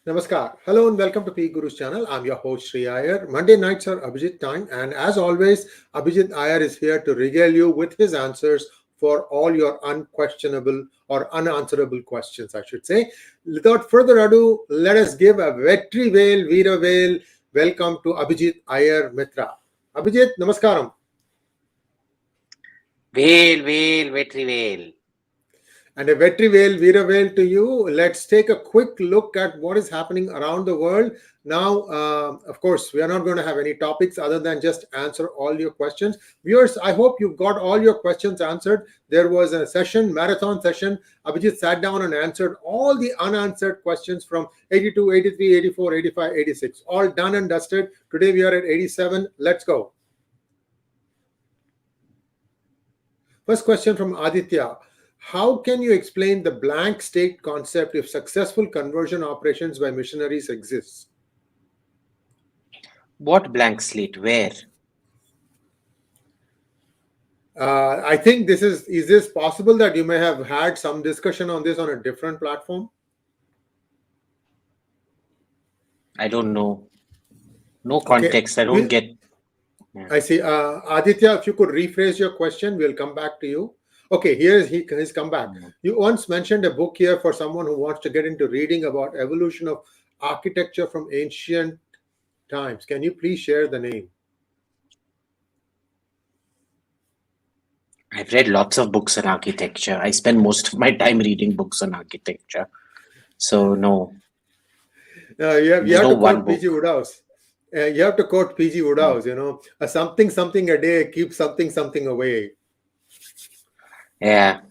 Namaskar. Hello and welcome to PGurus channel. I'm your host Sri Iyer. Monday nights are Abhijit time, and as always, Abhijit Iyer is here to regale you with his answers for all your unquestionable or unanswerable questions, I should say. Without further ado, let us give a vetri veil, veera veil welcome to Abhijit Iyer-Mitra. Abhijit, namaskaram. Veil, vetri veil. And a vetri veil, veera veil to you. Let's take a quick look at what is happening around the world. Now, of course, we are not going to have any topics other than just answer all your questions. Viewers, I hope you've got all your questions answered. There was a session, marathon session. Abhijit sat down and answered all the unanswered questions from 82, 83, 84, 85, 86. All done and dusted. Today we are at 87. Let's go. First question from Aditya. How can you explain the blank state concept if successful conversion operations by missionaries exist? What blank slate? Where? I think is this possible that you may have had some discussion on this on a different platform? I don't know. No context. Okay. I don't get. Yeah. I see. Aditya, if you could rephrase your question, we'll come back to you. Okay, he's come back. You once mentioned a book here for someone who wants to get into reading about evolution of architecture from ancient times. Can you please share the name? I've read lots of books on architecture. I spend most of my time reading books on architecture. So, no. You have to quote PG Woodhouse. You have to quote PG Woodhouse, a something a day keeps something away. Yeah.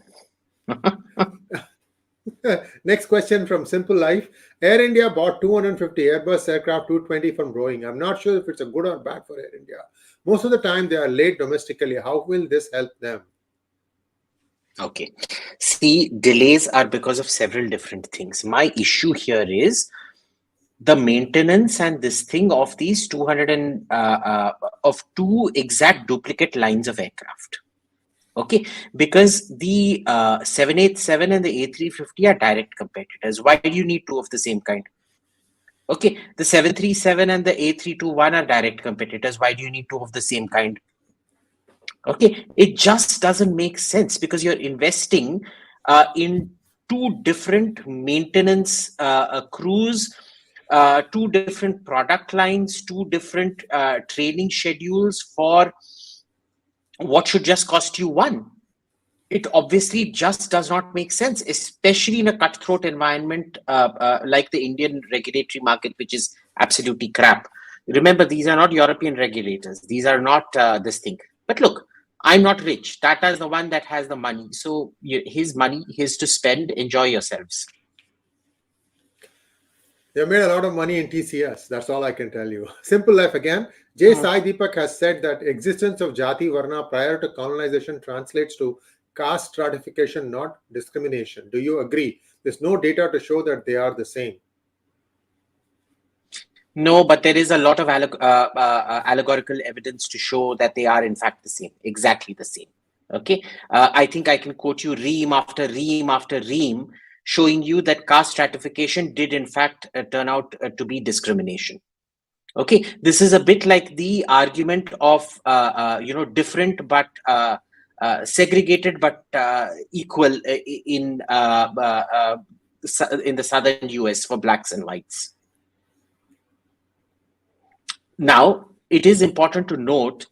Next question from Simple Life. Air India bought 250 Airbus aircraft 220 from Boeing. I'm not sure if it's a good or bad for Air India. Most of the time they are late domestically. How will this help them? Okay. See, delays are because of several different things. My issue here is the maintenance and this thing of these 200 of two exact duplicate lines of aircraft. Okay, because the 787 and the A350 are direct competitors. Why do you need two of the same kind? Okay, the 737 and the A321 are direct competitors. Why do you need two of the same kind? Okay, it just doesn't make sense because you're investing in two different maintenance crews, two different product lines, two different training schedules for what should just cost you one. It obviously just does not make sense, especially in a cutthroat environment like the Indian regulatory market, which is absolutely crap. Remember, these are not European regulators. These are not this thing. But look, I'm not rich. Tata is the one that has the money. So his money, his to spend. Enjoy yourselves. They made a lot of money in TCS. That's all I can tell you. Simple Life again. Sai Deepak has said that existence of jaati varna prior to colonization translates to caste stratification, not discrimination. Do you agree? There's no data to show that they are the same. No, but there is a lot of allegorical evidence to show that they are in fact the same, exactly the same. Okay, I think I can quote you ream after ream after ream, showing you that caste stratification did in fact turn out to be discrimination. Okay, this is a bit like the argument of different but segregated but equal in the southern US for blacks and whites. Now, it is important to note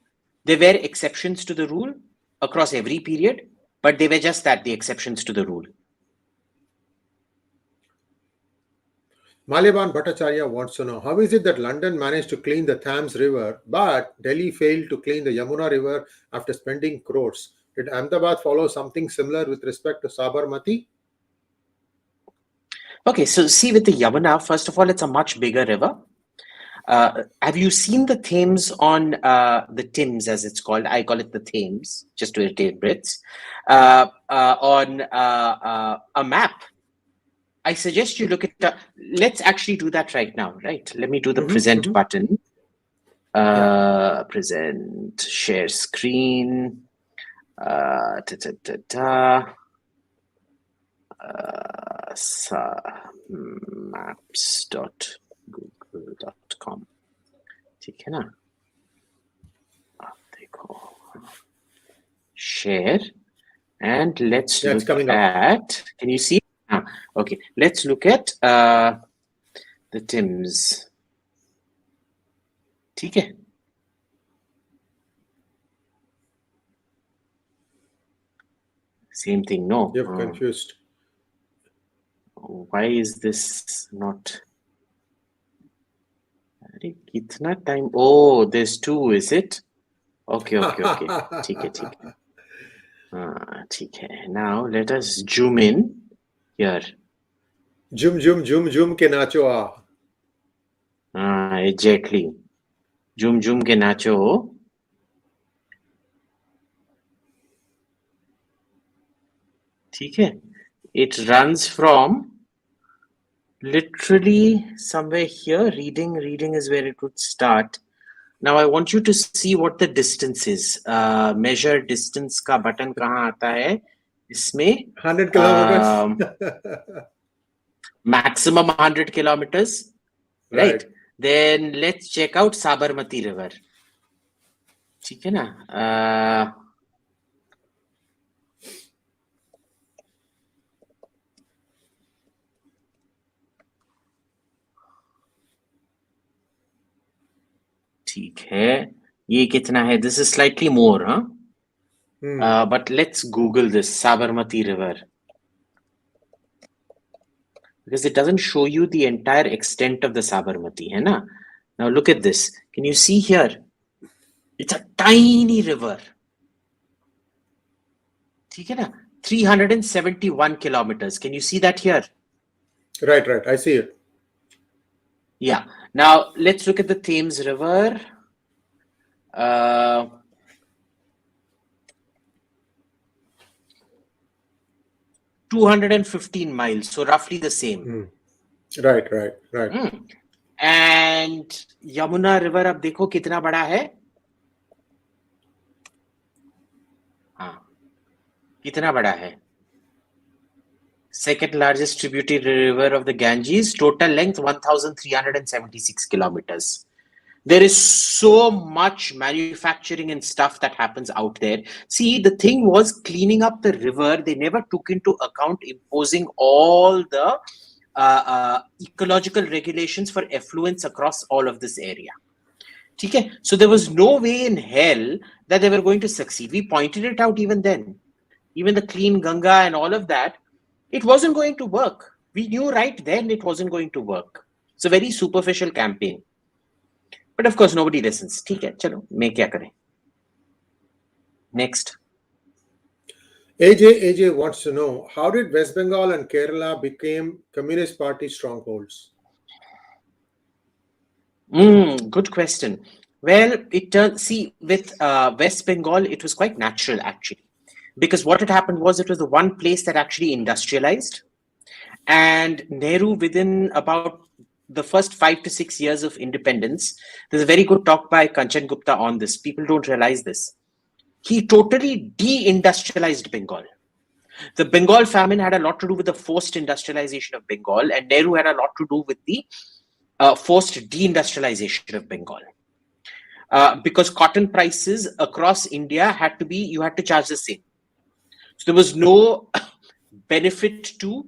there were exceptions to the rule across every period, but they were just that, the exceptions to the rule. Malyaban Bhattacharya wants to know, how is it that London managed to clean the Thames River, but Delhi failed to clean the Yamuna River after spending crores? Did Ahmedabad follow something similar with respect to Sabarmati? Okay, so see, with the Yamuna, first of all, it's a much bigger river. Have you seen the Thames on the Thames, as it's called? I call it the Thames, just to irritate Brits. On a map, I suggest you look at. Let's actually do that right now, right? Let me do the present button. Present, share screen. maps.google.com. ठीक है ना? आप देखो, share, and let's Yeah, it's look coming up. at. Can you see? Okay, let's look at the Tims. ठीक है? Same thing, no? You're confused. Why is this not? Kitna time? Oh, there's two, is it? Okay. ठीक है. ठीक है. Now let us zoom in here. Zoom के नाचो आ. Exactly. Zoom के नाचो. ठीक है. It runs from literally somewhere here. Reading is where it would start. Now I want you to see what the distance is. Measure distance का button कहाँ आता है? इसमें 100 kilometers. Maximum 100 kilometers. Right. Then let's check out Sabarmati River. ठीक है ना? ठीक है. ये कितना है? This is slightly more, huh? But let's Google this Sabarmati River, because it doesn't show you the entire extent of the Sabarmati, है ना? Now look at this. Can you see here? It's a tiny river. ठीक है ना? 371 kilometers. Can you see that here? Right. I see it. Yeah. Now let's look at the Thames River. 215 miles, so roughly the same. Right. And Yamuna River, अब देखो कितना बड़ा है? कितना बड़ा है? Second largest tributary river of the Ganges, total length 1,376 kilometers. There is so much manufacturing and stuff that happens out there. See, the thing was cleaning up the river. They never took into account imposing all the ecological regulations for effluents across all of this area. Okay? So there was no way in hell that they were going to succeed. We pointed it out even then. Even the clean Ganga and all of that, it wasn't going to work. We knew right then it wasn't going to work. It's a very superficial campaign. But of course, nobody listens. ठीक है, चलो, मैं क्या करें? Next. AJ wants to know, how did West Bengal and Kerala become Communist Party strongholds? Good question. Well, with West Bengal, it was quite natural actually. Because what had happened was it was the one place that actually industrialized. And Nehru, within about the first 5 to 6 years of independence, there's a very good talk by Kanchan Gupta on this. People don't realize this. He totally de-industrialized Bengal. The Bengal famine had a lot to do with the forced industrialization of Bengal, and Nehru had a lot to do with the forced de-industrialization of Bengal. Because cotton prices across India you had to charge the same. So there was no benefit to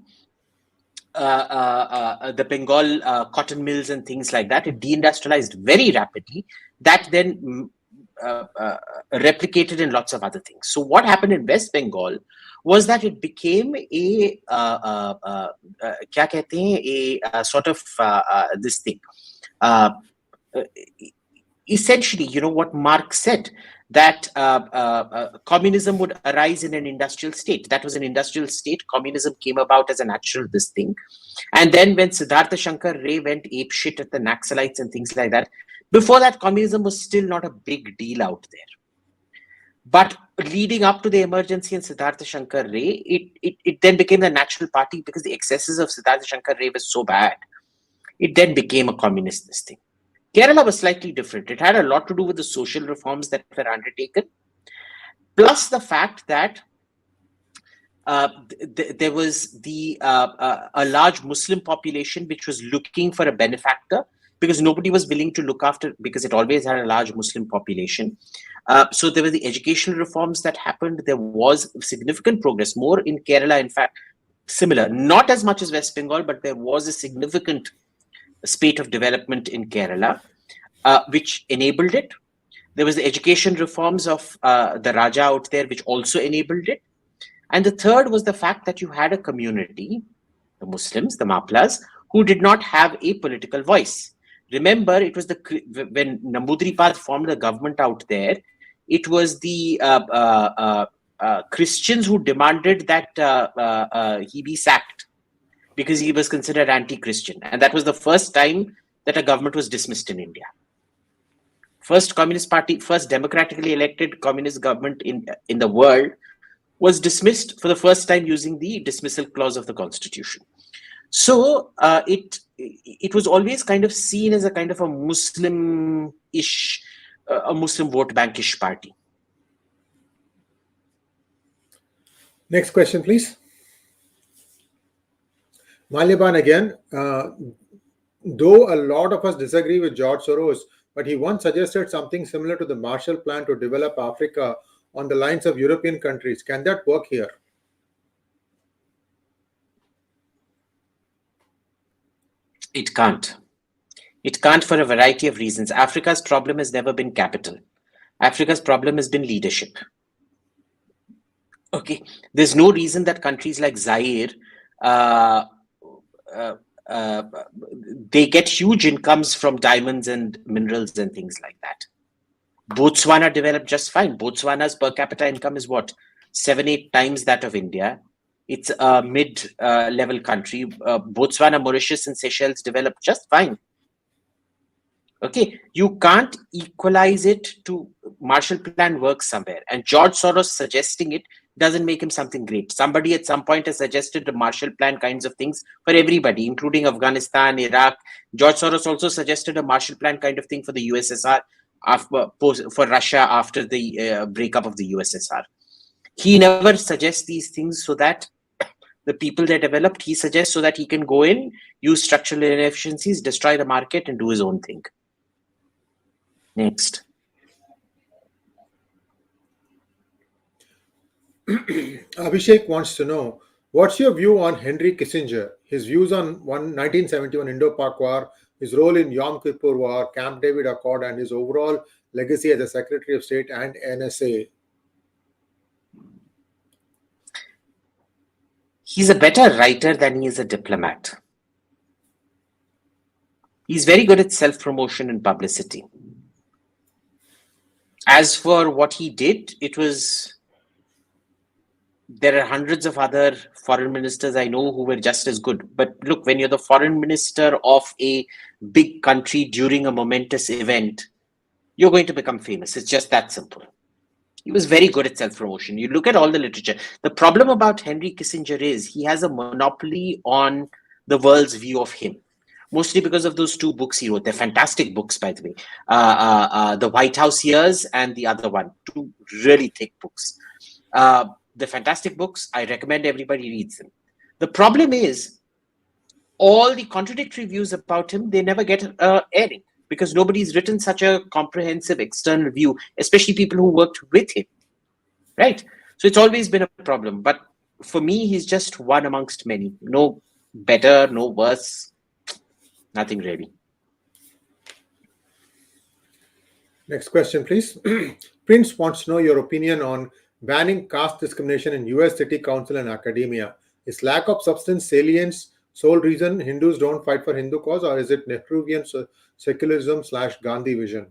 the Bengal cotton mills and things like that. It deindustrialized very rapidly. That then replicated in lots of other things. So what happened in West Bengal was that it became a sort of this thing. Essentially, you know what Marx said, that communism would arise in an industrial state. That was an industrial state. Communism came about as a natural this thing. And then when Siddhartha Shankar Ray went ape shit at the Naxalites and things like that, before that, communism was still not a big deal out there. But leading up to the emergency in Siddhartha Shankar Ray, it then became the natural party because the excesses of Siddhartha Shankar Ray were so bad. It then became a communist this thing. Kerala was slightly different. It had a lot to do with the social reforms that were undertaken, plus the fact that there was a large Muslim population which was looking for a benefactor because nobody was willing to look after, because it always had a large Muslim population. So there were the educational reforms that happened. There was significant progress, more in Kerala, in fact, similar, not as much as West Bengal, but there was a significant spate of development in Kerala, which enabled it. There was the education reforms of the Raja out there, which also enabled it. And the third was the fact that you had a community, the Muslims, the Maplas, who did not have a political voice. Remember, it was when Nambudripad formed the government out there, it was the Christians who demanded that he be sacked because he was considered anti-Christian. And that was the first time that a government was dismissed in India. First Communist Party, first democratically elected communist government in the world was dismissed for the first time using the dismissal clause of the Constitution. So it was always kind of seen as a kind of a Muslim-ish, a Muslim vote bankish party. Next question, please. Malyaban again. Though a lot of us disagree with George Soros, but he once suggested something similar to the Marshall Plan to develop Africa on the lines of European countries. Can that work here? It can't. It can't for a variety of reasons. Africa's problem has never been capital. Africa's problem has been leadership. Okay, there's no reason that countries like Zaire, they get huge incomes from diamonds and minerals and things like that. Botswana developed just fine. Botswana's per capita income is what? 7-8 times that of India. It's a mid-level country. Botswana, Mauritius, and Seychelles developed just fine. Okay, you can't equalize it to Marshall Plan works somewhere. And George Soros suggesting it doesn't make him something great. Somebody at some point has suggested the Marshall Plan kinds of things for everybody, including Afghanistan, Iraq. George Soros also suggested a Marshall Plan kind of thing for the USSR, for Russia after the breakup of the USSR. He never suggests these things so that the people they developed, he suggests so that he can go in, use structural inefficiencies, destroy the market, and do his own thing. Next. Abhishek wants to know, what's your view on Henry Kissinger, his views on 1971 Indo-Pak War, his role in Yom Kippur War, Camp David Accord, and his overall legacy as a Secretary of State and NSA? He's a better writer than he is a diplomat. He's very good at self-promotion and publicity. As for what he did, there are hundreds of other foreign ministers I know who were just as good. But look, when you're the foreign minister of a big country during a momentous event, you're going to become famous. It's just that simple. He was very good at self-promotion. You look at all the literature. The problem about Henry Kissinger is he has a monopoly on the world's view of him. Mostly because of those 2 books he wrote. They're fantastic books, by the way. The White House Years and the other one. 2 really thick books. They're fantastic books. I recommend everybody reads them. The problem is, all the contradictory views about him, they never get airing. Because nobody's written such a comprehensive external view, especially people who worked with him, right? So it's always been a problem. But for me, he's just one amongst many. No better, no worse, nothing really. Next question, please. Prince wants to know your opinion on banning caste discrimination in US City Council and academia. Is lack of substance salience sole reason Hindus don't fight for Hindu cause, or is it Nehruvian secularism / Gandhi vision?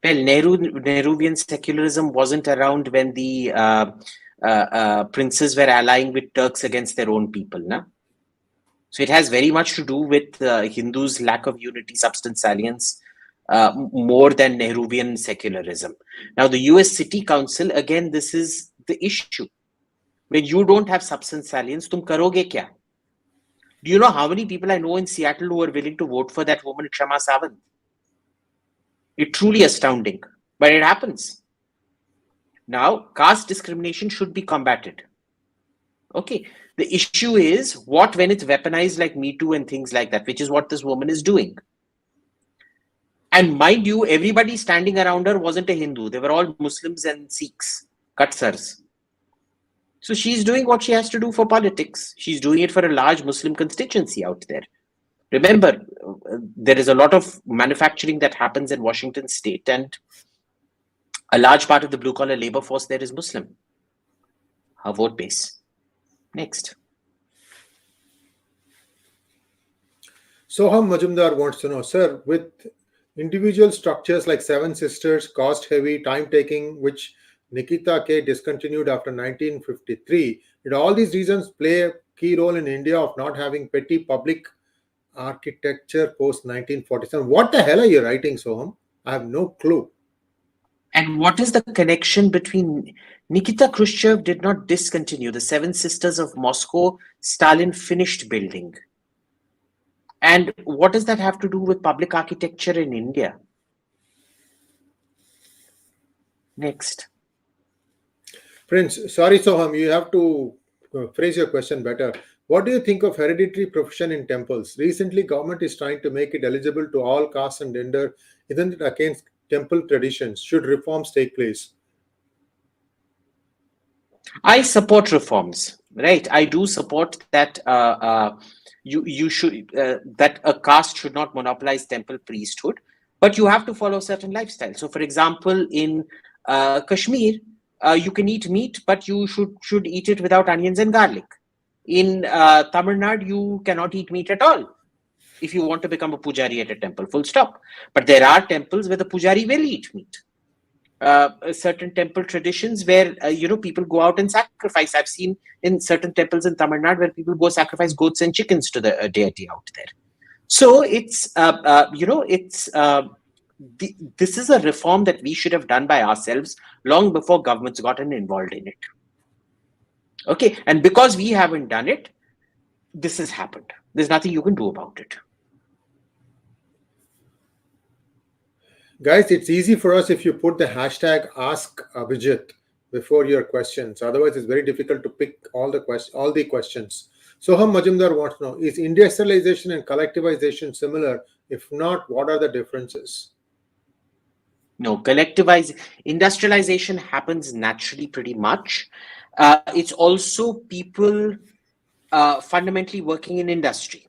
Well, Nehruvian secularism wasn't around when the princes were allying with Turks against their own people. Na? So it has very much to do with Hindus' lack of unity, substance salience, more than Nehruvian secularism. Now, the US City Council, again, this is the issue. When you don't have substance salience, tum karoge kya? Do you know how many people I know in Seattle who are willing to vote for that woman, Kshama Sawant? It's truly astounding, but it happens. Now, caste discrimination should be combated. Okay. The issue is what when it's weaponized like Me Too and things like that, which is what this woman is doing. And mind you, everybody standing around her wasn't a Hindu. They were all Muslims and Sikhs, Katsars. So she's doing what she has to do for politics. She's doing it for a large Muslim constituency out there. Remember, there is a lot of manufacturing that happens in Washington state, and a large part of the blue-collar labor force there is Muslim. Her vote base. Next. Soham Majumdar wants to know, sir, with individual structures like Seven Sisters, cost-heavy, time-taking, which Nikita K discontinued after 1953, did all these reasons play a key role in India of not having petty public architecture post 1947? What the hell are you writing, Soham? I have no clue. And what is the connection between Nikita Khrushchev did not discontinue the Seven Sisters of Moscow, Stalin finished building? And what does that have to do with public architecture in India? Next. Prince, sorry Soham, you have to phrase your question better. What do you think of hereditary profession in temples? Recently, government is trying to make it eligible to all castes and gender. Isn't it against temple traditions? Should reforms take place? I support reforms, right? I do support that you should that a caste should not monopolize temple priesthood, but you have to follow certain lifestyle. So, for example, in Kashmir, you can eat meat, but you should eat it without onions and garlic. In Tamil Nadu, you cannot eat meat at all if you want to become a pujari at a temple, full stop. But there are temples where the pujari will eat meat. Certain temple traditions where people go out and sacrifice. I've seen in certain temples in Tamil Nadu where people go sacrifice goats and chickens to the deity out there. So it's this is a reform that we should have done by ourselves long before governments gotten involved in it. Okay, and because we haven't done it, this has happened. There's nothing you can do about it. Guys, it's easy for us if you put the hashtag Ask Abhijit before your questions. Otherwise, it's very difficult to pick all the questions. Soham Majumdar wants to know, is industrialization and collectivization similar? If not, what are the differences? No, industrialization happens naturally pretty much. It's also people fundamentally working in industry,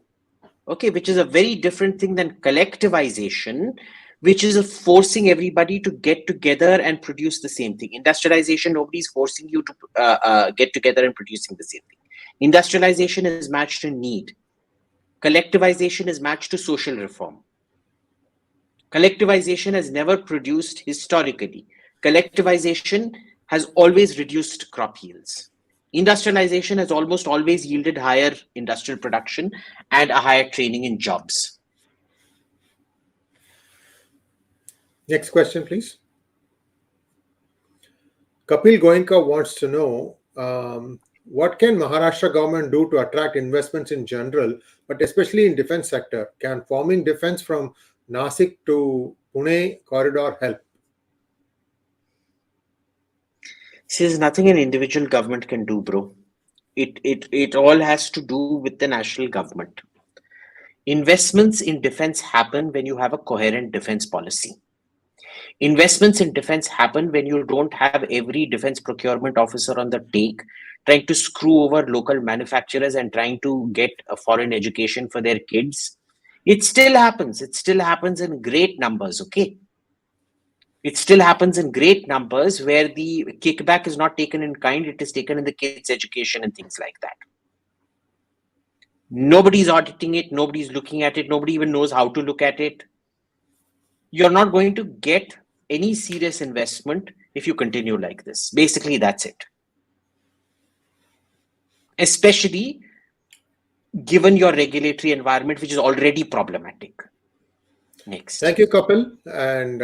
okay, which is a very different thing than collectivization, which is forcing everybody to get together and produce the same thing. Industrialization, nobody's forcing you to get together and producing the same thing. Industrialization is matched to need. Collectivization is matched to social reform. Collectivization has never produced historically. Collectivization has always reduced crop yields. Industrialization has almost always yielded higher industrial production and a higher training in jobs. Next question, please. Kapil Goenka wants to know, what can Maharashtra government do to attract investments in general, but especially in defense sector? Can forming defense from Nasik to Pune corridor help? See, there's nothing an individual government can do, bro. It all has to do with the national government. Investments in defense happen when you have a coherent defense policy. Investments in defense happen when you don't have every defense procurement officer on the take trying to screw over local manufacturers and trying to get a foreign education for their kids. It still happens. It still happens in great numbers, okay? It still happens in great numbers where the kickback is not taken in kind, it is taken in the kids' education and things like that. Nobody's auditing it, nobody's looking at it, nobody even knows how to look at it. You're not going to get any serious investment if you continue like this. Basically, that's it. Especially given your regulatory environment, which is already problematic. Next. Thank you, Kapil, and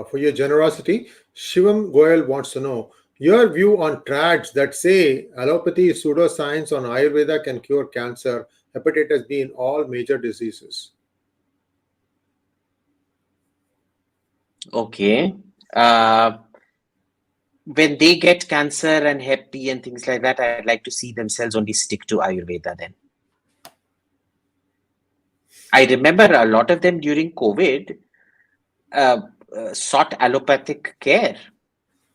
for your generosity. Shivam Goyal wants to know your view on trads that say allopathy is pseudoscience on Ayurveda can cure cancer, hepatitis B, in all major diseases. Okay. when they get cancer and Hep B and things like that, I'd like to see themselves only stick to Ayurveda then. I remember a lot of them during COVID sought allopathic care.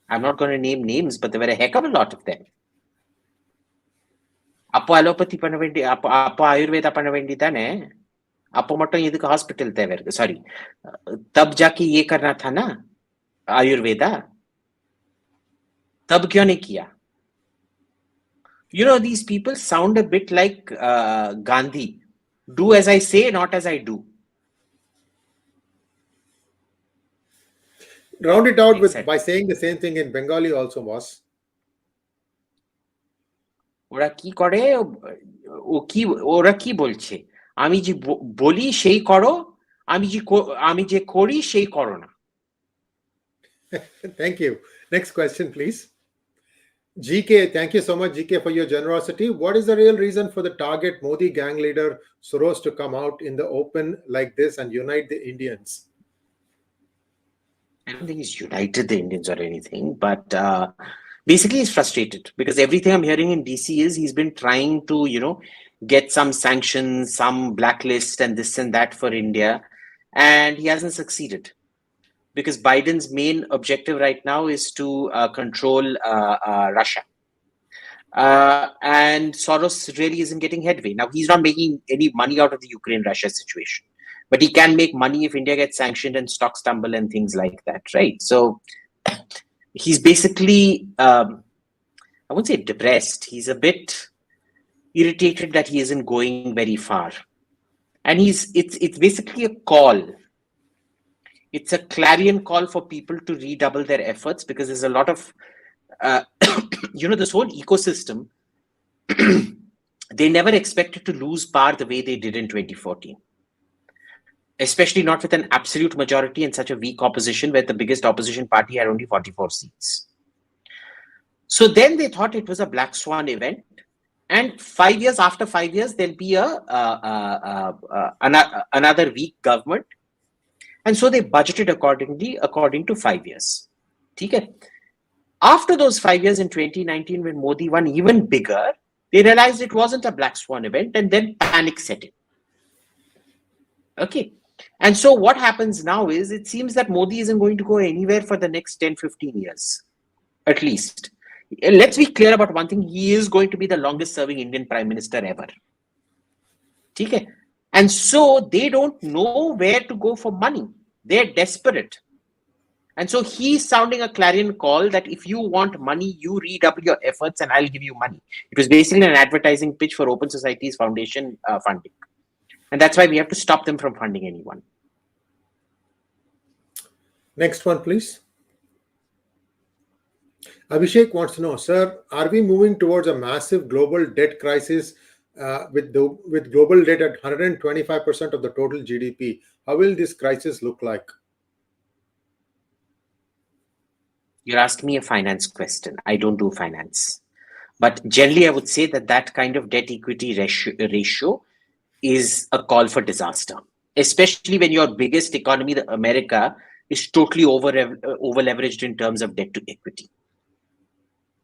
I'm not going to name names, but there were a heck of a lot of them. அப்போ allopathy பண்ண வேண்டிய அப்போ ஆயுர்வேதா பண்ண வேண்டியதானே அப்போ மட்டும் இதுக்கு hospital தேவை இருக்கு சாரி तब जाके ये करना था ना आयुर्वेदा तब क्यों नहीं किया you know these people sound a bit like Gandhi do as I say not as I do round it out with by saying the same thing in Bengali also, boss. ওরা কি করে ওরা কি বলছে আমি যে বলি সেই করো আমি যে করি সেই করো না Thank you. Next question, please. GK, thank you so much, GK, for your generosity. What is the real reason for the target Modi gang leader Soros to come out in the open like this and unite the Indians? I don't think he's united the Indians or anything, but basically he's frustrated because everything I'm hearing in DC is he's been trying to, get some sanctions, some blacklist and this and that for India, and he hasn't succeeded because Biden's main objective right now is to control Russia. And Soros really isn't getting headway. Now, he's not making any money out of the Ukraine-Russia situation. But he can make money if India gets sanctioned and stocks tumble and things like that, right? So he's basically, I wouldn't say depressed. He's a bit irritated that he isn't going very far. And it's basically a call. It's a clarion call for people to redouble their efforts because there's a lot of, this whole ecosystem, they never expected to lose power the way they did in 2014. Especially not with an absolute majority and such a weak opposition where the biggest opposition party had only 44 seats. So then they thought it was a black swan event. And 5 years after 5 years, there'll be another weak government. And so they budgeted according to 5 years. Okay? After those 5 years in 2019, when Modi won even bigger, they realized it wasn't a black swan event and then panic set in. Okay. And so what happens now is it seems that Modi isn't going to go anywhere for the next 10, 15 years, at least. Let's be clear about one thing. He is going to be the longest serving Indian Prime Minister ever. Okay. And so they don't know where to go for money. They're desperate. And so he's sounding a clarion call that if you want money, you redouble your efforts and I'll give you money. It was basically an advertising pitch for Open Society's foundation funding. And that's why we have to stop them from funding anyone. Next one, please. Abhishek wants to know, sir, are we moving towards a massive global debt crisis with global debt at 125% of the total GDP? How will this crisis look like? You're asking me a finance question. I don't do finance. But generally, I would say that kind of debt equity ratio is a call for disaster, especially when your biggest economy, America, is totally over leveraged in terms of debt to equity.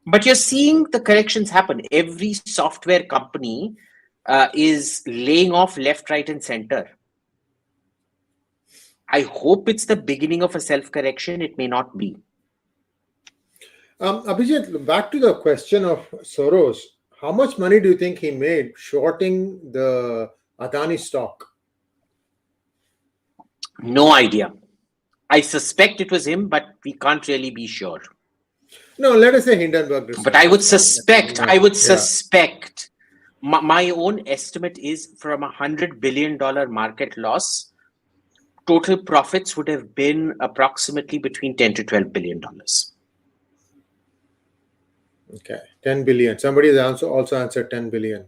But you're seeing the corrections happen. Every software company is laying off left, right, and center. I hope it's the beginning of a self-correction. It may not be. Abhijit, back to the question of Soros. How much money do you think he made shorting the Adani stock? No idea. I suspect it was him, but we can't really be sure. No, let us say Hindenburg. But I would suspect, my own estimate is from $100 billion market loss, total profits would have been approximately between $10 to $12 billion. Okay, 10 billion. Somebody has also answered 10 billion.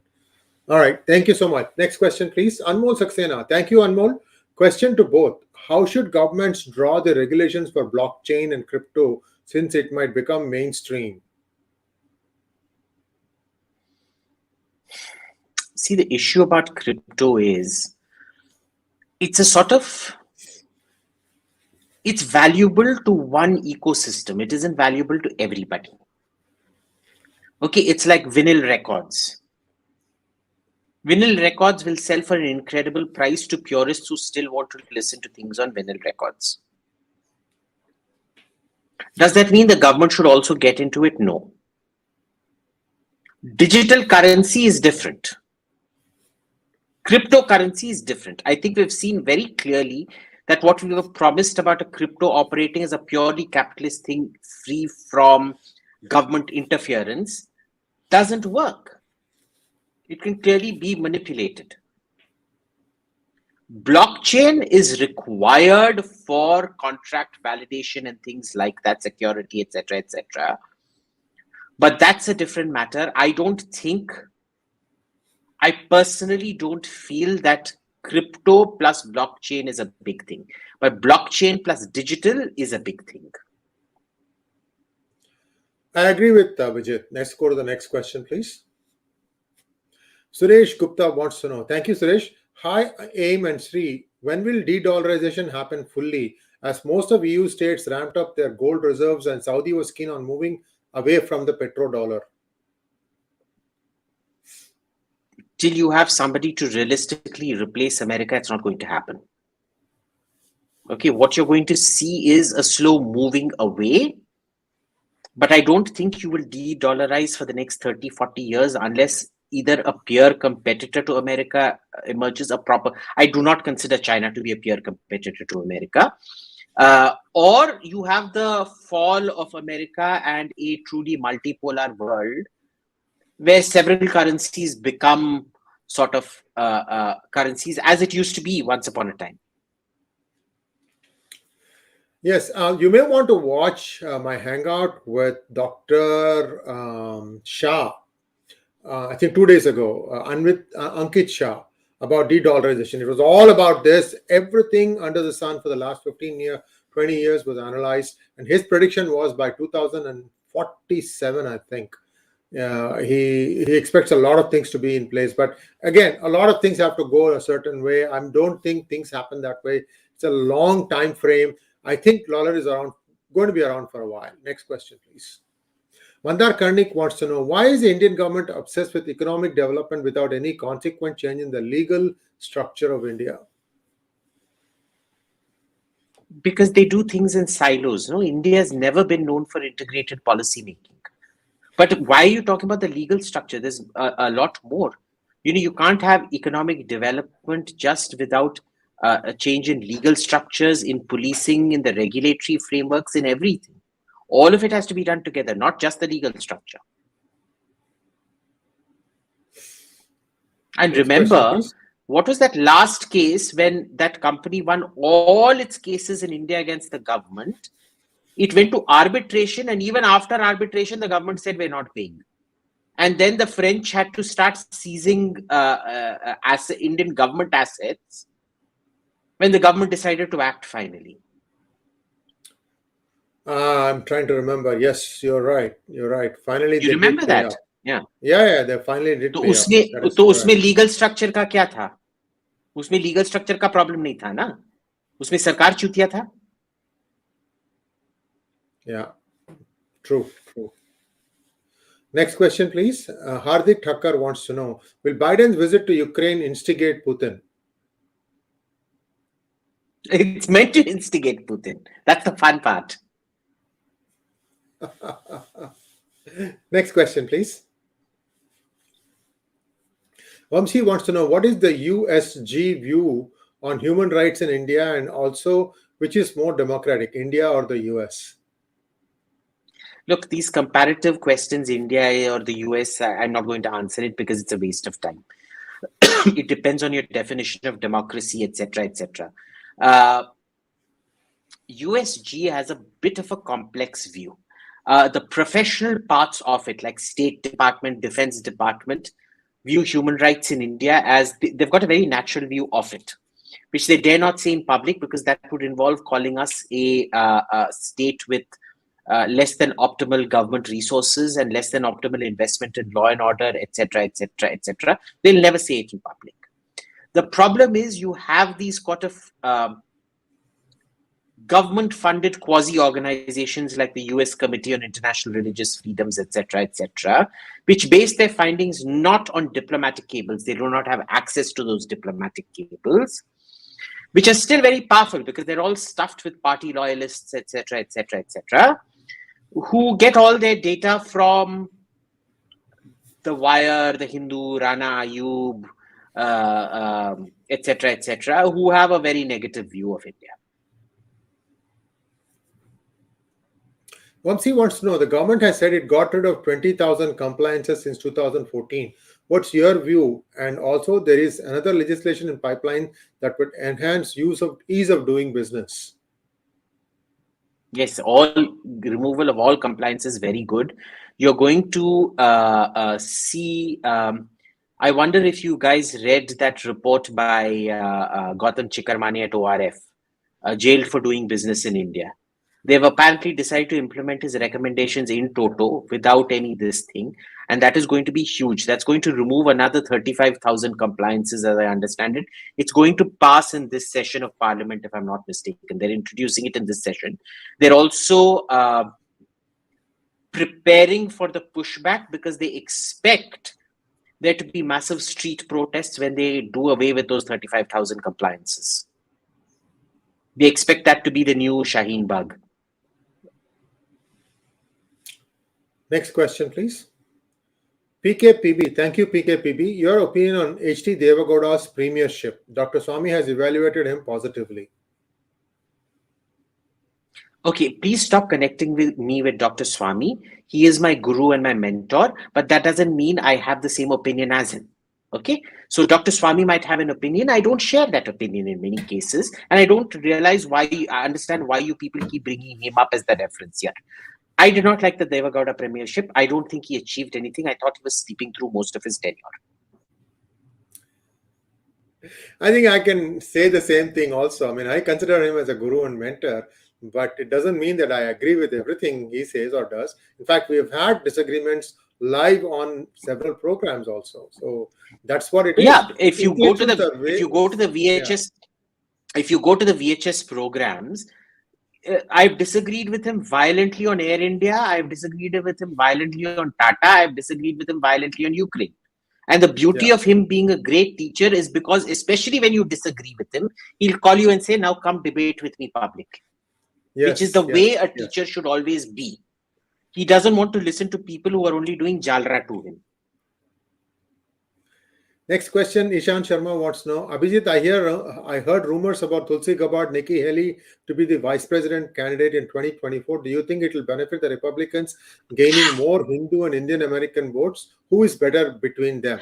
All right, thank you so much. Next question, please. Anmol Saxena. Thank you, Anmol. Question to both. How should governments draw the regulations for blockchain and crypto since it might become mainstream? See, the issue about crypto is it's a sort of it's valuable to one ecosystem. It isn't valuable to everybody. Okay, it's like vinyl records. Vinyl records will sell for an incredible price to purists who still want to listen to things on vinyl records. Does that mean the government should also get into it? No. Digital currency is different. Cryptocurrency is different. I think we've seen very clearly that what we were promised about a crypto operating as a purely capitalist thing free from government interference doesn't work. It can clearly be manipulated. Blockchain is required for contract validation and things like that, security, etc., etc. But that's a different matter. I personally don't feel that crypto plus blockchain is a big thing, but blockchain plus digital is a big thing. I agree with Abhijit. Let's go to the next question, please. Suresh Gupta wants to know. Thank you, Suresh. Hi, AIM and Sri. When will de-dollarization happen fully? As most of EU states ramped up their gold reserves and Saudi was keen on moving away from the petrodollar. Till you have somebody to realistically replace America, it's not going to happen. Okay, what you're going to see is a slow moving away, but I don't think you will de-dollarize for the next 30, 40 years unless either a peer competitor to America emerges I do not consider China to be a peer competitor to America. Or you have the fall of America and a truly multipolar world where several currencies become sort of currencies as it used to be once upon a time. Yes, you may want to watch my hangout with Dr. Shah, I think 2 days ago, and with Ankit Shah about de-dollarization. It was all about this. Everything under the sun for the last 20 years was analyzed, and his prediction was by 2047, I think. He expects a lot of things to be in place, but again, a lot of things have to go a certain way. I don't think things happen that way. It's a long time frame. I think dollar is going to be around for a while. Next question, please. Mandar Karnik wants to know, why is the Indian government obsessed with economic development without any consequent change in the legal structure of India? Because they do things in silos. No, India has never been known for integrated policy making. But why are you talking about the legal structure? There's a lot more. You can't have economic development just without a change in legal structures, in policing, in the regulatory frameworks, in everything. All of it has to be done together, not just the legal structure. And remember, what was that last case when that company won all its cases in India against the government? It went to arbitration, and even after arbitration, the government said, we're not paying. And then the French had to start seizing Indian government assets when the government decided to act finally. I'm trying to remember. Yes, you're right. Finally, you remember that? Yeah, they finally did. तो उसमें legal structure का क्या था? उसमें legal structure का problem नहीं था ना? उसमें सरकार चूतिया था? Yeah, true. Next question, please. Hardik Thakkar wants to know, will Biden's visit to Ukraine instigate Putin? It's meant to instigate Putin. That's the fun part. Next question, please. Vamsi wants to know, what is the USG view on human rights in India, and also which is more democratic, India or the US? Look, these comparative questions, India or the US, I'm not going to answer it because it's a waste of time. It depends on your definition of democracy, etc., etc. USG has a bit of a complex view. The professional parts of it, like State Department, Defense Department, view human rights in India as they've got a very natural view of it, which they dare not say in public because that would involve calling us a state with less than optimal government resources and less than optimal investment in law and order, etc., etc., etc. They'll never say it in public. The problem is you have these sort of government-funded quasi-organizations like the US Committee on International Religious Freedoms, etc., which base their findings not on diplomatic cables. They do not have access to those diplomatic cables, which are still very powerful because they're all stuffed with party loyalists, etc., who get all their data from The Wire, The Hindu, Rana Ayub, etc., who have a very negative view of India. Vamsi wants to know, the government has said it got rid of 20,000 compliances since 2014. What's your view? And also, there is another legislation in pipeline that would enhance ease of doing business. Yes, removal of all compliance is very good. You're going to see. I wonder if you guys read that report by Gautam Chikkarmani at ORF, jailed for doing business in India. They've apparently decided to implement his recommendations in toto without any this thing. And that is going to be huge. That's going to remove another 35,000 compliances, as I understand it. It's going to pass in this session of Parliament, if I'm not mistaken. They're introducing it in this session. They're also preparing for the pushback because they expect there to be massive street protests when they do away with those 35,000 compliances. They expect that to be the new Shaheen Bagh. Next question, please. PKPB, thank you, PKPB. Your opinion on H.D. Deve Gowda's premiership. Dr. Swami has evaluated him positively. Okay, please stop connecting with me with Dr. Swami. He is my guru and my mentor, but that doesn't mean I have the same opinion as him. Okay, so Dr. Swami might have an opinion. I don't share that opinion in many cases, and I don't realize why. I understand why you people keep bringing him up as the reference here. I did not like the Deve Gowda premiership. I don't think he achieved anything. I thought he was sleeping through most of his tenure. I think I can say the same thing also. I mean, I consider him as a guru and mentor, but it doesn't mean that I agree with everything he says or does. In fact, we have had disagreements live on several programs also. So that's what it is. Yeah, if you go to the VHS programs, I've disagreed with him violently on Air India. I've disagreed with him violently on Tata. I've disagreed with him violently on Ukraine. And the beauty of him being a great teacher is because, especially when you disagree with him, he'll call you and say, now come debate with me publicly. Yes, which is the way a teacher should always be. He doesn't want to listen to people who are only doing jalra to him. Next question, Ishan Sharma wants to know, Abhijit, I heard rumors about Tulsi Gabbard, Nikki Haley to be the vice president candidate in 2024. Do you think it will benefit the Republicans gaining more Hindu and Indian American votes? Who is better between them?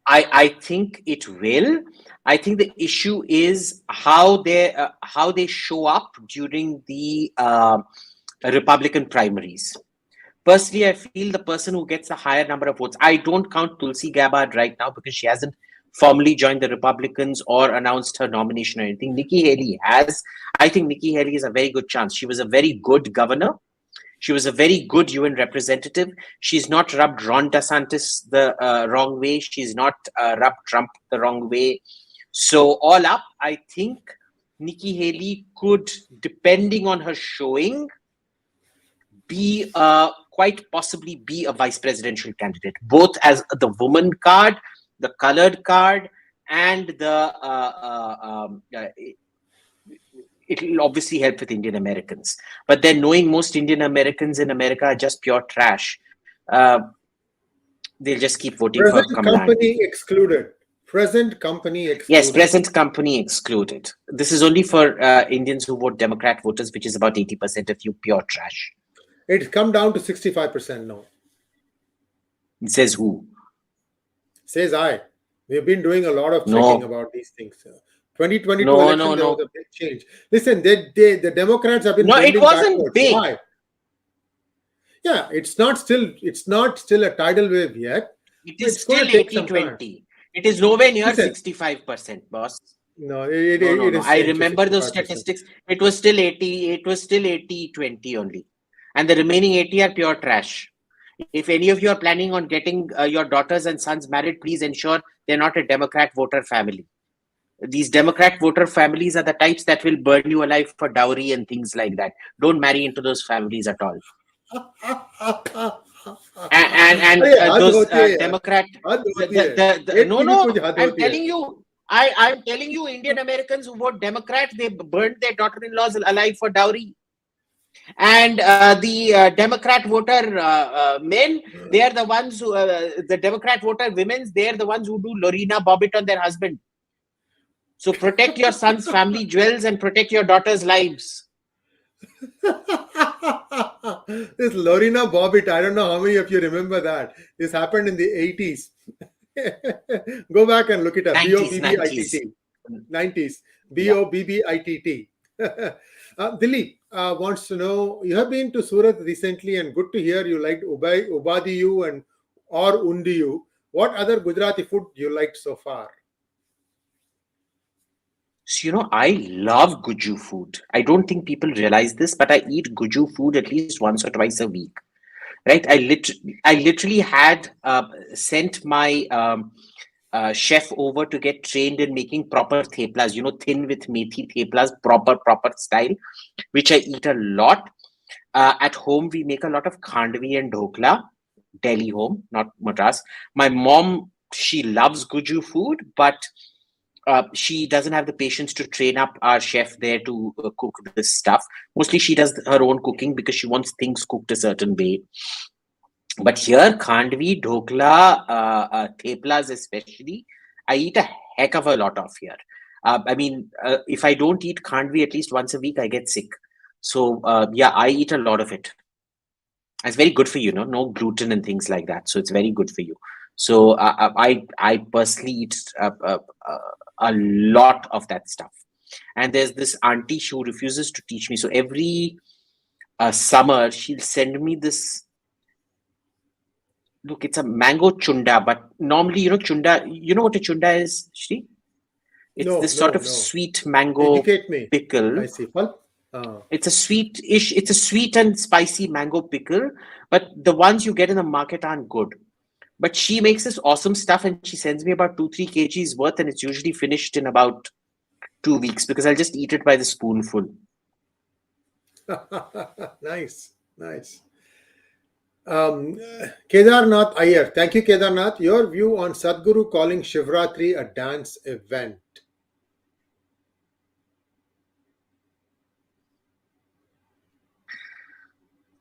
I think it will. I think the issue is how they show up during the Republican primaries. Personally, I feel the person who gets a higher number of votes, I don't count Tulsi Gabbard right now because she hasn't formally joined the Republicans or announced her nomination or anything. Nikki Haley has. I think Nikki Haley has a very good chance. She was a very good governor. She was a very good UN representative. She's not rubbed Ron DeSantis the wrong way. She's not rubbed Trump the wrong way. So all up, I think Nikki Haley could, depending on her showing, be quite possibly be a vice presidential candidate, both as the woman card, the colored card, and it will obviously help with Indian Americans. But then knowing most Indian Americans in America are just pure trash, they'll just keep voting for Kamala. Company excluded. Present company excluded. Yes, present company excluded. This is only for Indians who vote Democrat voters, which is about 80% of you pure trash. It's come down to 65% now. It says who? Says I. We've been doing a lot of checking about these things. 2022 election, there was a big change. Listen, the Democrats have been it wasn't backwards. big. Why? Yeah, it's not still a tidal wave yet. It is still 80-20. It is nowhere near 65%, boss. No, it is. I remember those statistics. It was still 80. It was still 80-20 only, and the remaining 80 are pure trash. If any of you are planning on getting your daughters and sons married, please ensure they're not a Democrat voter family. These Democrat voter families are the types that will burn you alive for dowry and things like that. Don't marry into those families at all. And those Democrat, no, I'm telling you, I'm telling you, Indian Americans who vote Democrat, they burned their daughter-in-laws alive for dowry. And the Democrat voter men, they are the ones who, the Democrat voter women, they are the ones who do Lorena Bobbitt on their husband. So protect your son's family jewels and protect your daughter's lives. This Lorena Bobbitt, I don't know how many of you remember that. This happened in the 80s. Go back and look it up. 90s. 90s. Bobbitt. Dilip wants to know, you have been to Surat recently and good to hear you liked Ubadiyu and or Undiyu. What other Gujarati food you liked so far? So, I love Guju food. I don't think people realize this, but I eat Guju food at least once or twice a week. Right? I literally had sent my chef over to get trained in making proper theplas, thin with methi theplas, proper style, which I eat a lot. At home, we make a lot of khandvi and dhokla, Delhi home, not Madras. My mom, she loves Guju food, but she doesn't have the patience to train up our chef there to cook this stuff. Mostly she does her own cooking because she wants things cooked a certain way. But here, khandvi, dhokla, theplas especially, I eat a heck of a lot of here. If I don't eat khandvi at least once a week, I get sick. So, I eat a lot of it. It's very good for you, no gluten and things like that. So it's very good for you. So I personally eat a lot of that stuff. And there's this auntie who refuses to teach me. So every summer, she'll send me this. Look, it's a mango chunda, but normally, chunda, you know what a chunda is, Shri? It's sort of sweet mango pickle. I see. It's a sweet and spicy mango pickle, but the ones you get in the market aren't good. But she makes this awesome stuff and she sends me about 2-3 kgs worth, and it's usually finished in about 2 weeks because I'll just eat it by the spoonful. Nice. Kedarnath Iyer, thank you, Kedarnath. Your view on Sadhguru calling Shivratri a dance event?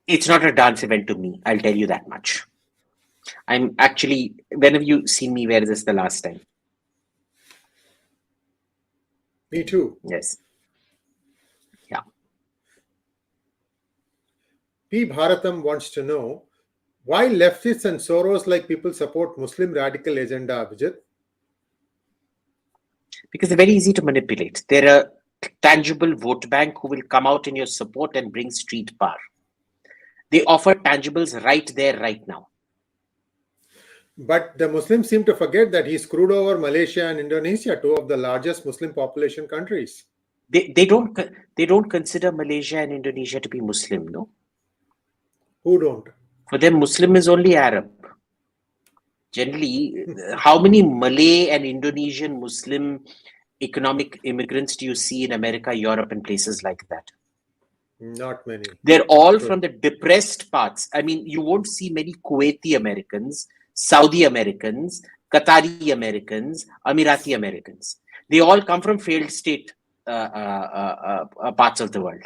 It's not a dance event to me, I'll tell you that much. I'm actually, when have you seen me wear this the last time? Me too. Yes. Yeah. P. Bharatam wants to know, why leftists and Soros-like people support Muslim radical agenda, Abhijit? Because they're very easy to manipulate. They're a tangible vote bank who will come out in your support and bring street power. They offer tangibles right there, right now. But the Muslims seem to forget that he screwed over Malaysia and Indonesia, two of the largest Muslim population countries. They don't consider Malaysia and Indonesia to be Muslim, no? Who don't? For them, Muslim is only Arab. Generally, how many Malay and Indonesian Muslim economic immigrants do you see in America, Europe, and places like that? Not many. They're all from the depressed parts. I mean, you won't see many Kuwaiti Americans, Saudi Americans, Qatari Americans, Emirati Americans. They all come from failed state parts of the world.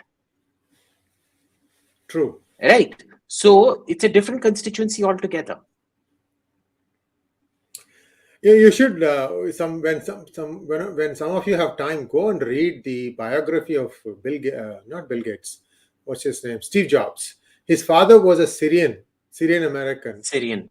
True. Right. So it's a different constituency altogether. You should, when some of you have time, go and read the biography of not Bill Gates, what's his name? Steve Jobs. His father was a Syrian American.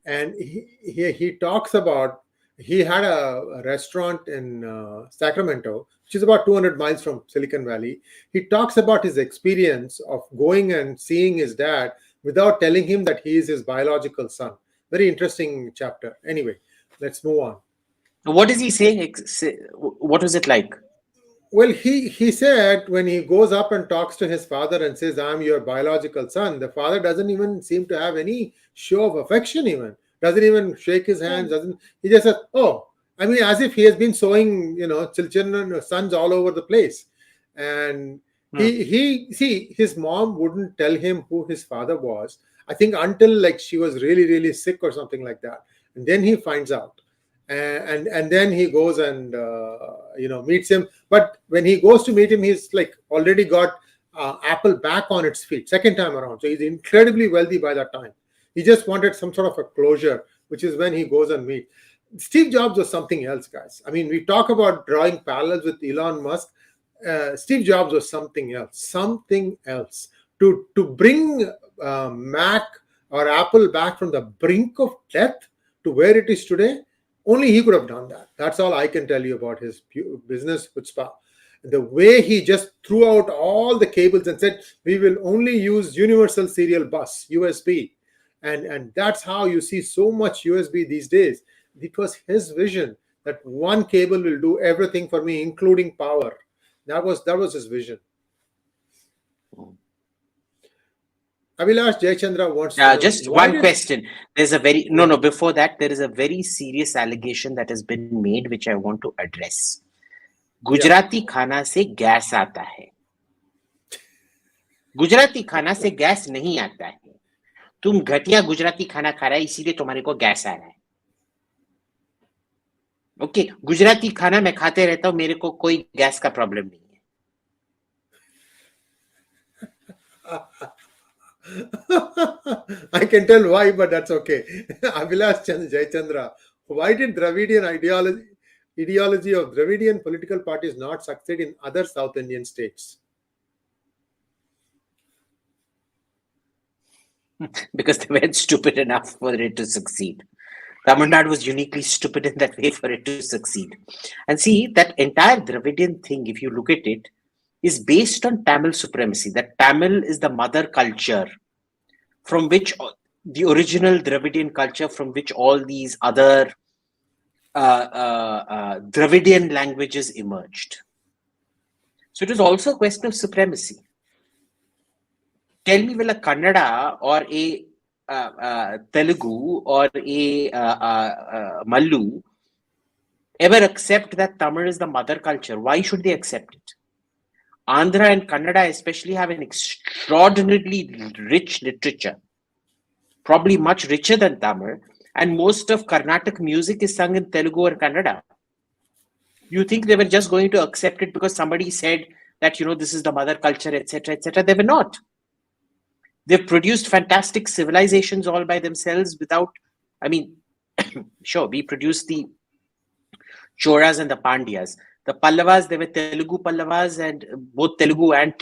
And he talks about, he had a restaurant in Sacramento, which is about 200 miles from Silicon Valley. He talks about his experience of going and seeing his dad without telling him that he is his biological son. Very interesting chapter. Anyway, let's move on. What is he saying? What was it like? Well, he said when he goes up and talks to his father and says, I'm your biological son, the father doesn't even seem to have any show of affection even. Doesn't even shake his hands. He just says, oh, I mean, as if he has been sowing, children and sons all over the place. And see, his mom wouldn't tell him who his father was, I think, until like she was really, really sick or something like that. And then he finds out. And then he goes and, meets him. But when he goes to meet him, he's like already got Apple back on its feet, second time around. So he's incredibly wealthy by that time. He just wanted some sort of a closure, which is when he goes and meets. Steve Jobs was something else, guys. I mean, we talk about drawing parallels with Elon Musk. Steve Jobs was something else. To bring Mac or Apple back from the brink of death to where it is today, only he could have done that. That's all I can tell you about his business chutzpah. The way he just threw out all the cables and said, we will only use universal serial bus, USB. And that's how you see so much USB these days. It was his vision that one cable will do everything for me, including power. That was his vision. Abhilash Jayachandra wants to know, just one question. There's a very before that, there is a very serious allegation that has been made which I want to address. Gujarati खाना से gas आता है. गुजराती खाना से gas नहीं आता है. तुम घटिया गुजराती खाना खा रहा है इसीलिए तुम्हारे को गैस आ रहा है. ओके, गुजराती खाना मैं खाते रहता हूं, मेरे को कोई गैस का प्रॉब्लम नहीं है. I can tell why, but that's okay. Abhilash Jayachandra, why did Dravidian ideology of Dravidian political parties not succeed in other South Indian states? Because they weren't stupid enough for it to succeed. Tamil Nadu was uniquely stupid in that way for it to succeed. And see, that entire Dravidian thing, if you look at it, is based on Tamil supremacy. That Tamil is the mother culture from which the original Dravidian culture, from which all these other Dravidian languages emerged. So it is also a question of supremacy. Tell me, will a Kannada or a Telugu or a Mallu ever accept that Tamil is the mother culture? Why should they accept it? Andhra and Kannada especially have an extraordinarily rich literature, probably much richer than Tamil, and most of Carnatic music is sung in Telugu or Kannada. You think they were just going to accept it because somebody said that, this is the mother culture, etc., etc.? They were not. They've produced fantastic civilizations all by themselves without, sure, we produced the Choras and the Pandyas. The Pallavas, they were Telugu Pallavas, and both Telugu and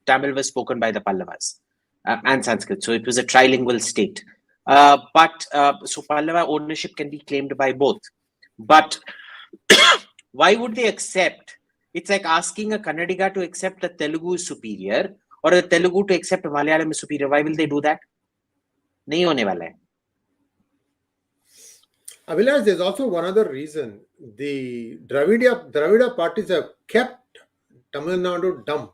Tamil were spoken by the Pallavas and Sanskrit. So it was a trilingual state. So Pallava ownership can be claimed by both. But why would they accept? It's like asking a Kannadiga to accept that Telugu is superior or a Telugu to accept Malayalam is superior. Why will they do that? Nahi hone wala hai. Abhilash, there's also one other reason. The Dravida parties have kept Tamil Nadu dumb.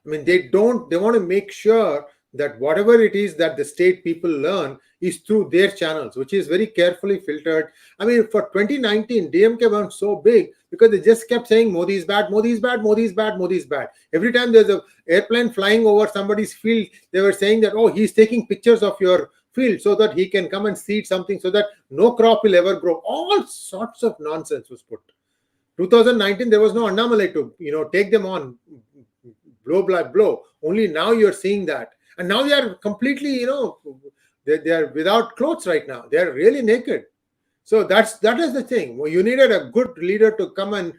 They want to make sure that whatever it is that the state people learn is through their channels, which is very carefully filtered. For 2019, DMK went so big because they just kept saying Modi is bad, Modi is bad, Modi is bad, Modi is bad. Every time there's an airplane flying over somebody's field, they were saying that, oh, he's taking pictures of your field so that he can come and seed something so that no crop will ever grow. All sorts of nonsense was put. 2019, there was no Annamalai to, take them on blow by blow. Only now you're seeing that. And now they are completely, they are without clothes right now. They are really naked. So that is the thing. Well, you needed a good leader to come and,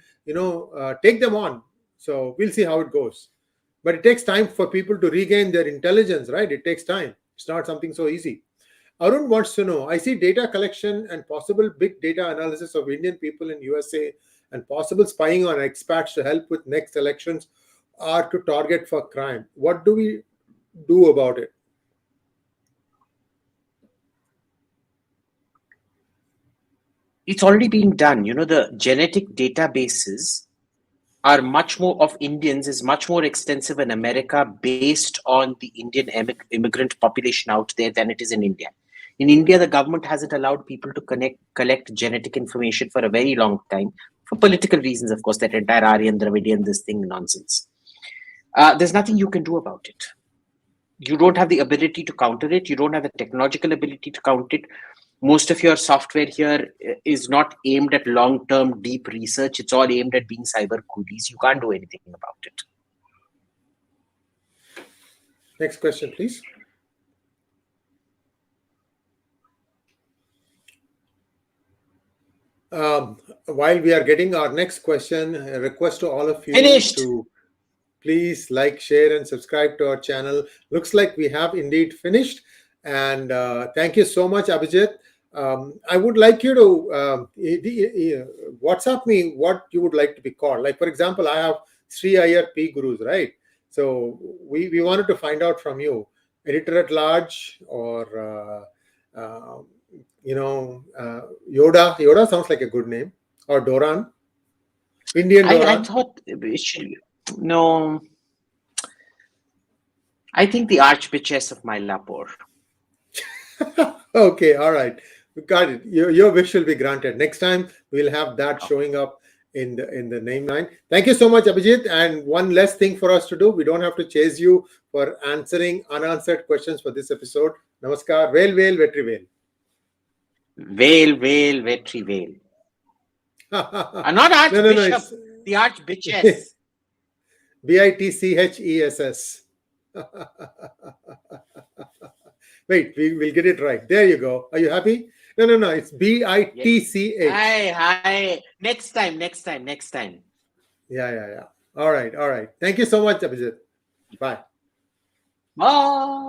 take them on. So we'll see how it goes. But it takes time for people to regain their intelligence, right? It takes time. It's not something so easy. Arun wants to know, I see data collection and possible big data analysis of Indian people in USA and possible spying on expats to help with next elections are to target for crime. What do we do about it? It's already being done. The genetic databases are much more of Indians is much more extensive in America based on the Indian immigrant population out there than it is in India. In India, the government hasn't allowed people to collect genetic information for a very long time, for political reasons, of course, that entire Aryan, Dravidian, this thing nonsense. There's nothing you can do about it. You don't have the ability to counter it. You don't have the technological ability to counter it. Most of your software here is not aimed at long-term deep research. It's all aimed at being cyber coolies. You can't do anything about it. Next question, please. While we are getting our next question, a request to all of you Finished. to please like, share, and subscribe to our channel. Looks like we have indeed finished. And thank you so much, Abhijit. I would like you to WhatsApp me what you would like to be called. Like, for example, I have Sri Iyer PGurus, right? So we wanted to find out from you, editor at large or Yoda. Yoda sounds like a good name. Or Doran. Indian Doran. I thought it should. No. I think the Archbishop of Mylapore. Okay, all right. We got it. Your wish will be granted. Next time we'll have that showing up in the name line. Thank you so much, Abhijit. And one less thing for us to do. We don't have to chase you for answering unanswered questions for this episode. Namaskar. Vel, vetri vel. Vel, vetri vel. Not Archbishop, no, the Archbishop. BITCHESS. Wait, we'll get it right. There you go. Are you happy? No. It's BITCH. Hi. Next time. Yeah. All right. Thank you so much, Abhijit. Bye. Bye.